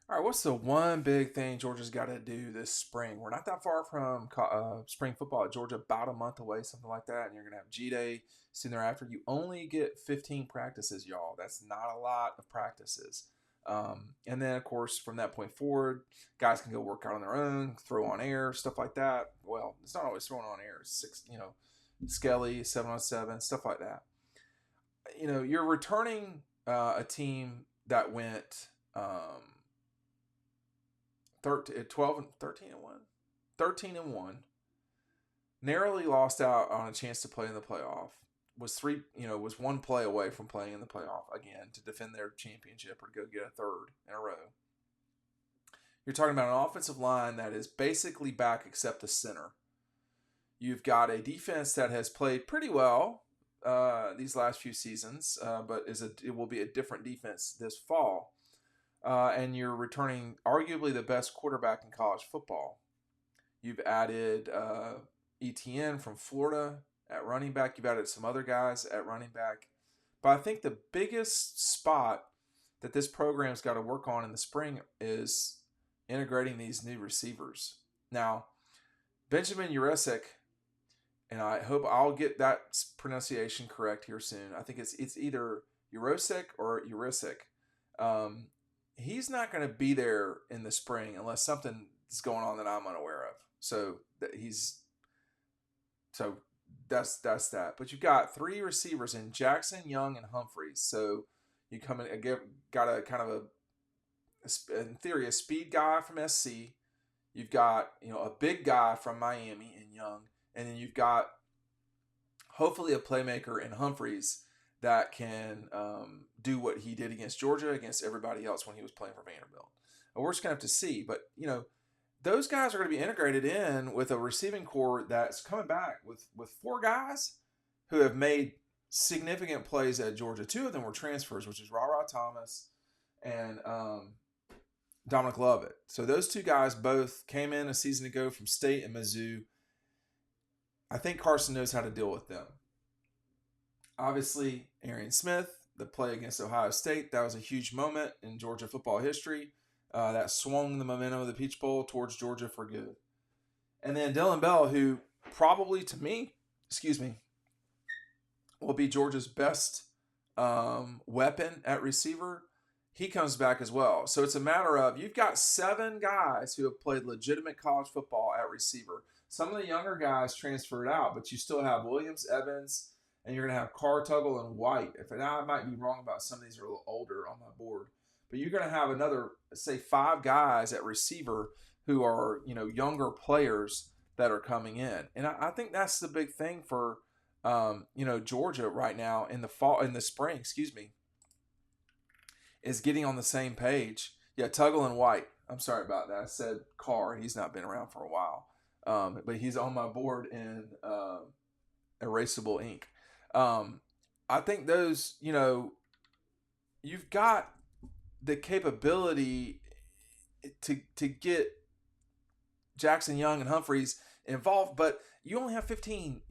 All right, what's the one big thing Georgia's got to do this spring? We're not that far from spring football at Georgia, about a month away, something like that. And you're going to have G Day soon thereafter. You only get 15 practices, y'all. That's not a lot of practices. And then, of course, from that point forward, guys can go work out on their own, throw on air, stuff like that. Well, it's not always throwing on air. It's Skelly, 7-on-7, stuff like that. You're returning a team that went 13, 12 and 13 and 1. 13 and 1. Narrowly lost out on a chance to play in the playoff. Was one play away from playing in the playoff again to defend their championship or go get a third in a row. You're talking about an offensive line that is basically back except the center. You've got a defense that has played pretty well these last few seasons, but it will be a different defense this fall. And you're returning arguably the best quarterback in college football. You've added ETN from Florida at running back. You've added some other guys at running back. But I think the biggest spot that this program's got to work on in the spring is integrating these new receivers. Now, Benjamin Jurecek, and I hope I'll get that pronunciation correct here soon. I think it's either Jurecek or Jurecek. He's not going to be there in the spring unless something is going on that I'm unaware of. So that's that. But you've got three receivers in Jackson, Young, and Humphreys. So you come in and got a kind of in theory, a speed guy from SC. You've got a big guy from Miami in Young, and then you've got hopefully a playmaker in Humphreys that can do what he did against Georgia, against everybody else when he was playing for Vanderbilt. And we're just going to have to see. But, those guys are going to be integrated in with a receiving core that's coming back with four guys who have made significant plays at Georgia. Two of them were transfers, which is Ra Thomas and Dominic Lovett. So those two guys both came in a season ago from State and Mizzou. I think Carson knows how to deal with them. Obviously, Arian Smith, the play against Ohio State, that was a huge moment in Georgia football history. That swung the momentum of the Peach Bowl towards Georgia for good. And then Dylan Bell, who probably, to me, will be Georgia's best weapon at receiver. He comes back as well. So it's a matter of, you've got 7 guys who have played legitimate college football at receiver. Some of the younger guys transferred out, but you still have Williams, Evans, and you're going to have Carr, Tuggle, and White. Now I might be wrong about some of these are a little older on my board. But you're going to have another, say, 5 guys at receiver who are, younger players that are coming in. And I think that's the big thing for, Georgia right now in the spring, is getting on the same page. Yeah, Tuggle and White. I'm sorry about that. I said Carr. He's not been around for a while. But he's on my board in erasable ink. I think those, you've got the capability to get Jackson, Young, and Humphreys involved, but you only have 15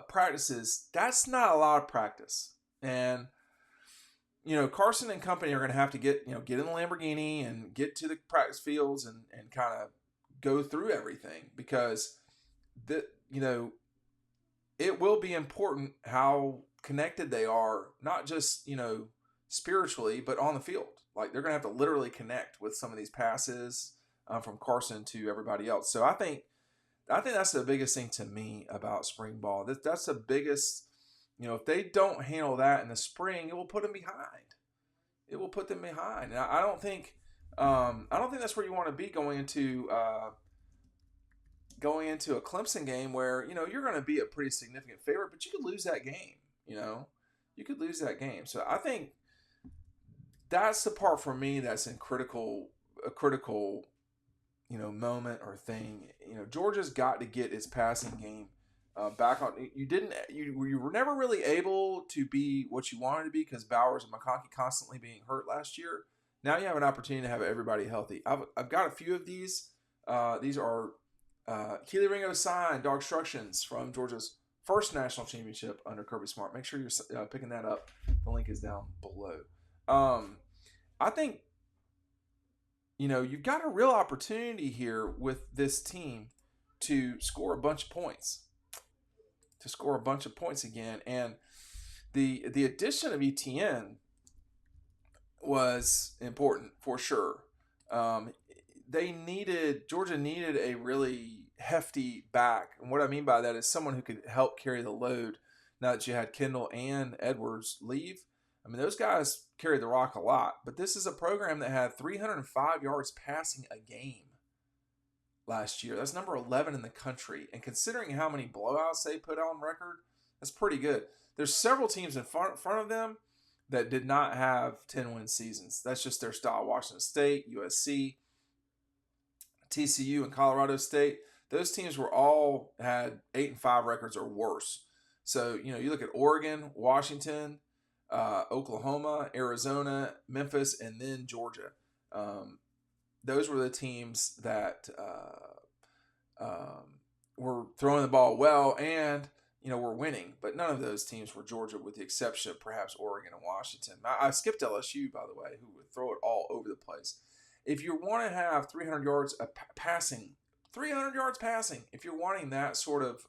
practices. That's not a lot of practice. And, Carson and company are going to have to get in the Lamborghini and get to the practice fields and kind of go through everything, because it will be important how connected they are, not just, spiritually, but on the field. Like, they're going to have to literally connect with some of these passes from Carson to everybody else. So I think that's the biggest thing to me about spring ball. That's the biggest, if they don't handle that in the spring, it will put them behind. It will put them behind. And I don't think that's where you want to be going into a Clemson game where, you're going to be a pretty significant favorite, but you could lose that game. You could lose that game. So I think that's the part for me that's a critical, moment or thing. Georgia's got to get its passing game back on. You were never really able to be what you wanted to be because Bowers and McConkey constantly being hurt last year. Now you have an opportunity to have everybody healthy. I've got a few of these. These are Keely Ringo signed Dawg instructions from Georgia's first national championship under Kirby Smart. Make sure you're picking that up. The link is down below. I think you've got a real opportunity here with this team to score a bunch of points, again, and the addition of ETN was important for sure. Um, Georgia needed a really hefty back, and what I mean by that is someone who could help carry the load. Now that you had Kendall and Edwards leave, I mean those guys carried the rock a lot. But this is a program that had 305 yards passing a game last year. That's number 11 in the country, and considering how many blowouts they put on record, that's pretty good. There's several teams in front of them that did not have 10-win seasons. That's just their style. Washington State, USC, TCU, and Colorado State. Those teams were all had 8-5 records or worse. So, you look at Oregon, Washington, Oklahoma, Arizona, Memphis, and then Georgia. Those were the teams that were throwing the ball well and were winning. But none of those teams were Georgia, with the exception of perhaps Oregon and Washington. I skipped LSU, by the way, who would throw it all over the place. If you want to have 300 yards passing, if you're wanting that sort of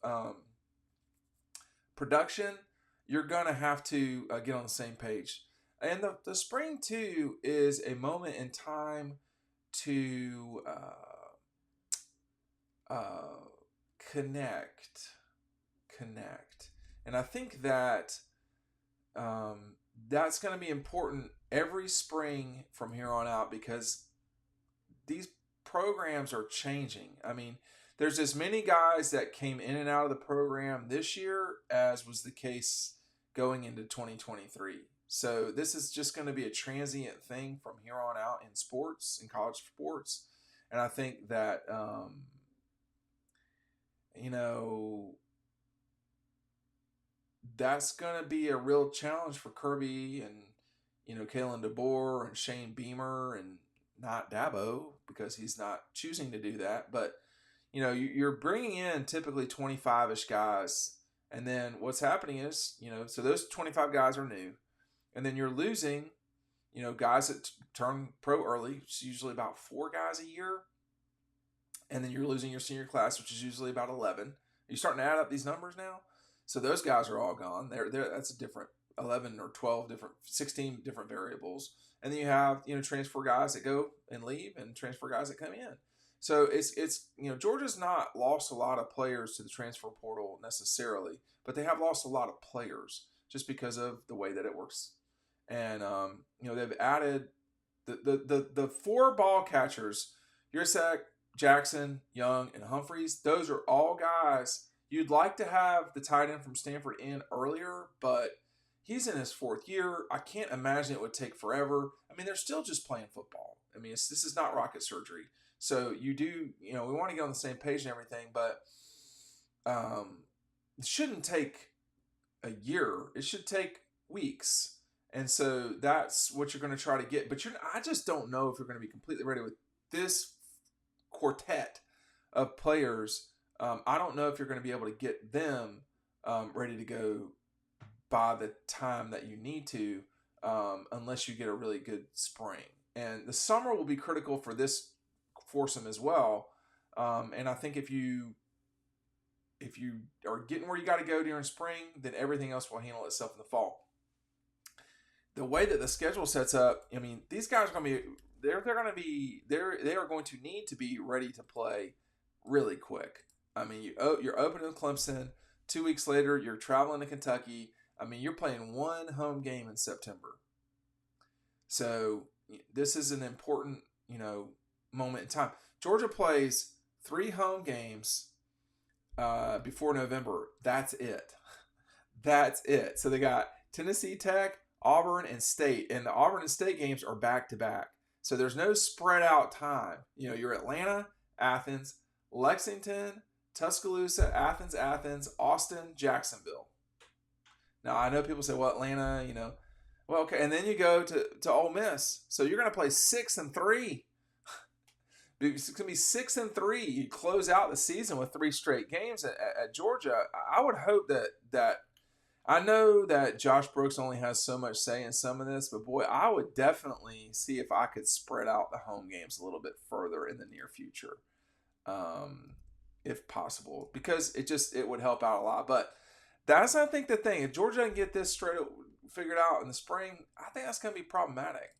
production, you're going to have to get on the same page. And the spring, too, is a moment in time to connect. And I think that that's going to be important every spring from here on out, because these programs are changing. I mean, there's as many guys that came in and out of the program this year as was the case going into 2023. So this is just going to be a transient thing from here on out in sports, in college sports. And I think that, that's going to be a real challenge for Kirby and, Kalen DeBoer and Shane Beamer, and not Dabo, because he's not choosing to do that. But, you're bringing in typically 25-ish guys. And then what's happening is, so those 25 guys are new. And then you're losing, guys that turn pro early. It's usually about 4 guys a year. And then you're losing your senior class, which is usually about 11. You're starting to add up these numbers now. So those guys are all gone. That's a different 11 or 12 different, 16 different variables. And then you have, transfer guys that go and leave, and transfer guys that come in. So it's Georgia's not lost a lot of players to the transfer portal necessarily, but they have lost a lot of players just because of the way that it works. And they've added the 4 ball catchers: Yursak, Jackson, Young, and Humphreys. Those are all guys you'd like to have the tight end from Stanford in earlier, but he's in his 4th year. I can't imagine it would take forever. I mean, they're still just playing football. I mean, this is not rocket surgery. So you do, we want to get on the same page and everything, but it shouldn't take a year. It should take weeks. And so that's what you're going to try to get. But I just don't know if you're going to be completely ready with this quartet of players. I don't know if you're going to be able to get them ready to go by the time that you need to, unless you get a really good spring. And the summer will be critical for this foursome as well. And I think if you are getting where you got to go during spring, then everything else will handle itself in the fall. The way that the schedule sets up, I mean, these guys are going to be they are going to need to be ready to play really quick. I mean, you're opening Clemson. 2 weeks later, you're traveling to Kentucky. I mean, you're playing 1 home game in September. So this is an important, moment in time. Georgia plays 3 home games before November. That's it. So they got Tennessee Tech, Auburn, and State. And the Auburn and State games are back-to-back. So there's no spread out time. You're Atlanta, Athens, Lexington, Tuscaloosa, Athens, Austin, Jacksonville. Now, I know people say, well, Atlanta, Well, okay, and then you go to Ole Miss. So you're going to play 6 and 3. It's going to be 6 and 3. You close out the season with 3 straight games at Georgia. I would hope that I know that Josh Brooks only has so much say in some of this, but boy, I would definitely see if I could spread out the home games a little bit further in the near future, um, if possible, because it would help out a lot. But that's, I think, the thing. If Georgia doesn't get this figured out in the spring, I think that's going to be problematic.